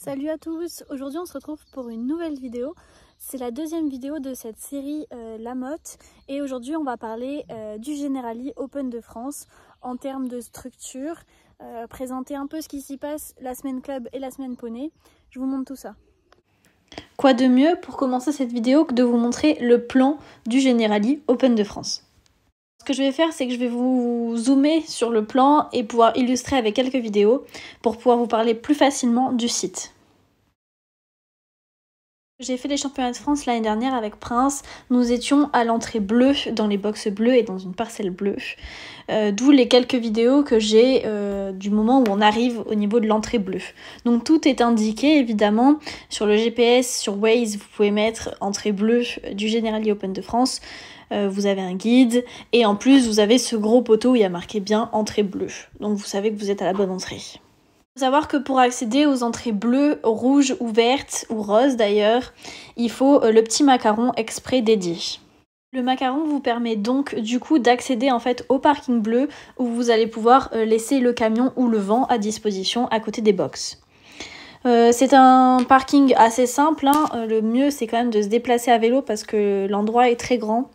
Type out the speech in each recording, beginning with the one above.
Salut à tous, aujourd'hui on se retrouve pour une nouvelle vidéo. C'est la deuxième vidéo de cette série La Motte et aujourd'hui on va parler du Generali Open de France en termes de structure, présenter un peu ce qui s'y passe la semaine club et la semaine poney. Je vous montre tout ça. Quoi de mieux pour commencer cette vidéo que de vous montrer le plan du Generali Open de France. Ce que je vais faire, c'est que je vais vous zoomer sur le plan et pouvoir illustrer avec quelques vidéos pour pouvoir vous parler plus facilement du site. J'ai fait les championnats de France l'année dernière avec Prince. Nous étions à l'entrée bleue, dans les boxes bleues et dans une parcelle bleue. D'où les quelques vidéos que j'ai du moment où on arrive au niveau de l'entrée bleue. Donc tout est indiqué évidemment sur le GPS, sur Waze, vous pouvez mettre entrée bleue du Generali Open de France. Vous avez un guide et en plus vous avez ce gros poteau où il y a marqué bien entrée bleue. Donc vous savez que vous êtes à la bonne entrée. Il faut savoir que pour accéder aux entrées bleues, rouges ou vertes, ou roses d'ailleurs, il faut le petit macaron exprès dédié. Le macaron vous permet donc du coup d'accéder en fait au parking bleu où vous allez pouvoir laisser le camion ou le van à disposition à côté des box. C'est un parking assez simple, hein. Le mieux c'est quand même de se déplacer à vélo parce que l'endroit est très grand.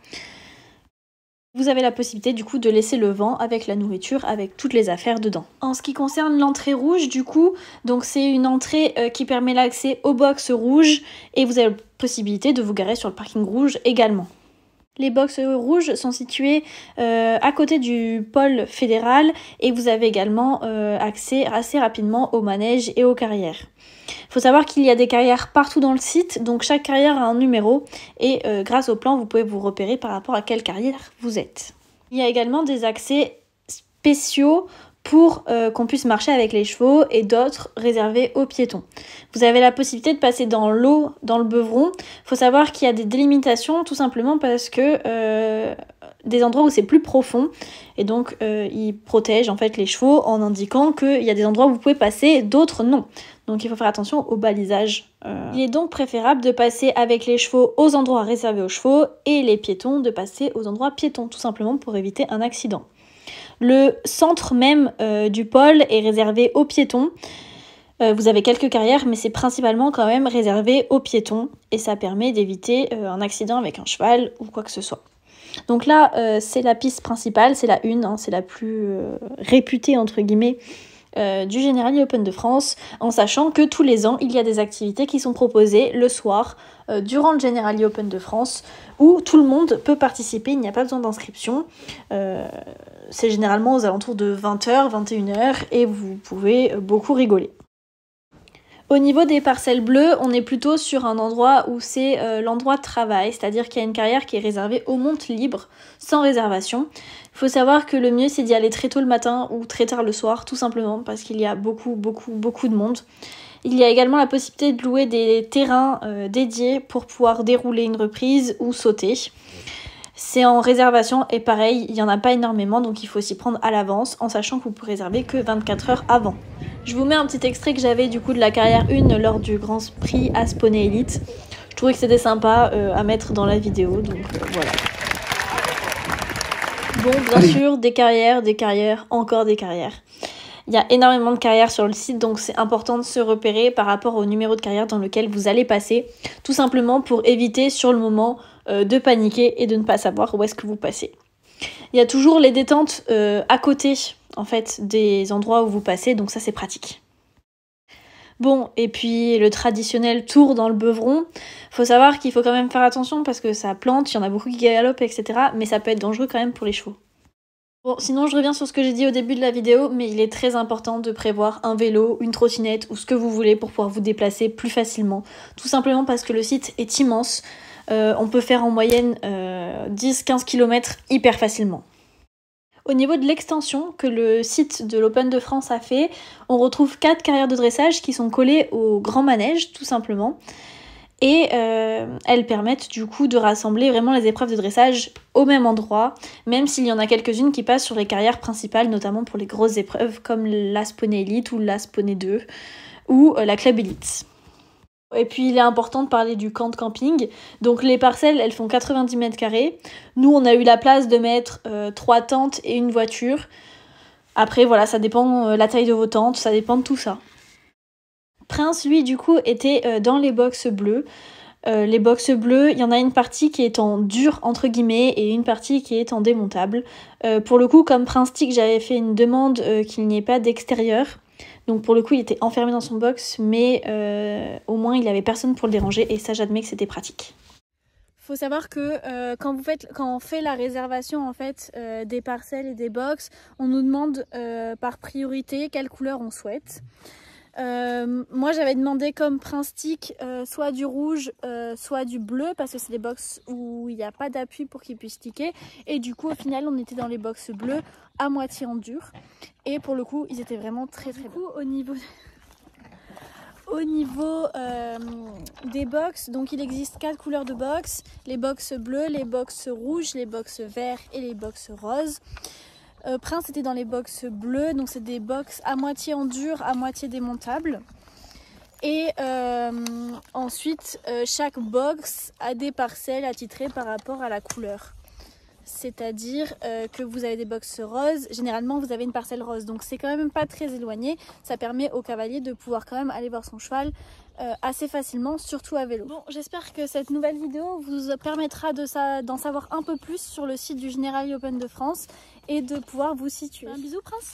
Vous avez la possibilité du coup de laisser le van avec la nourriture, avec toutes les affaires dedans. En ce qui concerne l'entrée rouge du coup, donc c'est une entrée qui permet l'accès aux box rouges et vous avez la possibilité de vous garer sur le parking rouge également. Les box rouges sont situées à côté du pôle fédéral et vous avez également accès assez rapidement aux manèges et aux carrières. Il faut savoir qu'il y a des carrières partout dans le site, donc chaque carrière a un numéro et grâce au plan, vous pouvez vous repérer par rapport à quelle carrière vous êtes. Il y a également des accès spéciaux pour qu'on puisse marcher avec les chevaux et d'autres réservés aux piétons. Vous avez la possibilité de passer dans l'eau, dans le beuvron. Il faut savoir qu'il y a des délimitations tout simplement parce que des endroits où c'est plus profond et donc ils protègent en fait les chevaux en indiquant qu'il y a des endroits où vous pouvez passer, d'autres non. Donc il faut faire attention au balisage. Il est donc préférable de passer avec les chevaux aux endroits réservés aux chevaux et les piétons de passer aux endroits piétons, tout simplement pour éviter un accident. Le centre même du pôle est réservé aux piétons. Vous avez quelques carrières, mais c'est principalement quand même réservé aux piétons et ça permet d'éviter un accident avec un cheval ou quoi que ce soit. Donc là, c'est la piste principale, c'est la une, hein, c'est la plus réputée entre guillemets du Generali Open de France, en sachant que tous les ans, il y a des activités qui sont proposées le soir durant le Generali Open de France, où tout le monde peut participer, il n'y a pas besoin d'inscription. C'est généralement aux alentours de 20h, 21h, et vous pouvez beaucoup rigoler. Au niveau des parcelles bleues, on est plutôt sur un endroit où c'est l'endroit de travail, c'est-à-dire qu'il y a une carrière qui est réservée aux montes libres, sans réservation. Il faut savoir que le mieux c'est d'y aller très tôt le matin ou très tard le soir, tout simplement parce qu'il y a beaucoup de monde. Il y a également la possibilité de louer des terrains dédiés pour pouvoir dérouler une reprise ou sauter. C'est en réservation et pareil, il n'y en a pas énormément, donc il faut s'y prendre à l'avance en sachant que vous pouvez réserver que 24 heures avant. Je vous mets un petit extrait que j'avais du coup de la carrière 1 lors du Grand Prix Poney Elite. Je trouvais que c'était sympa à mettre dans la vidéo, donc voilà. Bon, bien sûr, des carrières, encore des carrières. Il y a énormément de carrières sur le site, donc c'est important de se repérer par rapport au numéro de carrière dans lequel vous allez passer, tout simplement pour éviter sur le moment de paniquer et de ne pas savoir où est-ce que vous passez. Il y a toujours les détentes à côté en fait des endroits où vous passez, donc ça c'est pratique. Bon, et puis le traditionnel tour dans le beuvron, faut savoir qu'il faut quand même faire attention parce que ça plante, il y en a beaucoup qui galopent, etc. Mais ça peut être dangereux quand même pour les chevaux. Bon, sinon je reviens sur ce que j'ai dit au début de la vidéo, mais il est très important de prévoir un vélo, une trottinette ou ce que vous voulez pour pouvoir vous déplacer plus facilement. Tout simplement parce que le site est immense, on peut faire en moyenne 10-15 km hyper facilement. Au niveau de l'extension que le site de l'Open de France a fait, on retrouve 4 carrières de dressage qui sont collées au grand manège, tout simplement. Et elles permettent du coup de rassembler vraiment les épreuves de dressage au même endroit, même s'il y en a quelques-unes qui passent sur les carrières principales, notamment pour les grosses épreuves comme l'As Poney Elite ou l'As Poney 2 ou la Club Elite. Et puis il est important de parler du camp de camping. Donc les parcelles, elles font 90 mètres carrés. Nous, on a eu la place de mettre 3 tentes et une voiture. Après, voilà, ça dépend la taille de vos tentes, ça dépend de tout ça. Prince, lui, du coup, était dans les box bleues. Les box bleues, il y en a une partie qui est en dur entre guillemets et une partie qui est en démontable. Pour le coup, comme Prince Stick, j'avais fait une demande qu'il n'y ait pas d'extérieur. Donc pour le coup, il était enfermé dans son box, mais au moins il avait personne pour le déranger et ça, j'admets que c'était pratique. Faut savoir que quand on fait la réservation en fait des parcelles et des box, on nous demande par priorité quelle couleur on souhaite. Moi j'avais demandé comme Prince Stick soit du rouge soit du bleu parce que c'est des box où il n'y a pas d'appui pour qu'ils puissent sticker et du coup au final on était dans les box bleus à moitié en dur et pour le coup ils étaient vraiment très très beaux. Au niveau des box, donc il existe 4 couleurs de box, les box bleues, les box rouges, les box verts et les box roses. Prince était dans les box bleues, donc c'est des box à moitié en dur, à moitié démontables. Et ensuite, chaque box a des parcelles attitrées par rapport à la couleur. C'est-à-dire que vous avez des box roses, généralement vous avez une parcelle rose, donc c'est quand même pas très éloigné. Ça permet au cavalier de pouvoir quand même aller voir son cheval assez facilement, surtout à vélo. Bon, j'espère que cette nouvelle vidéo vous permettra d'en savoir un peu plus sur le site du Generali Open de France et de pouvoir vous situer. Un bisou Prince!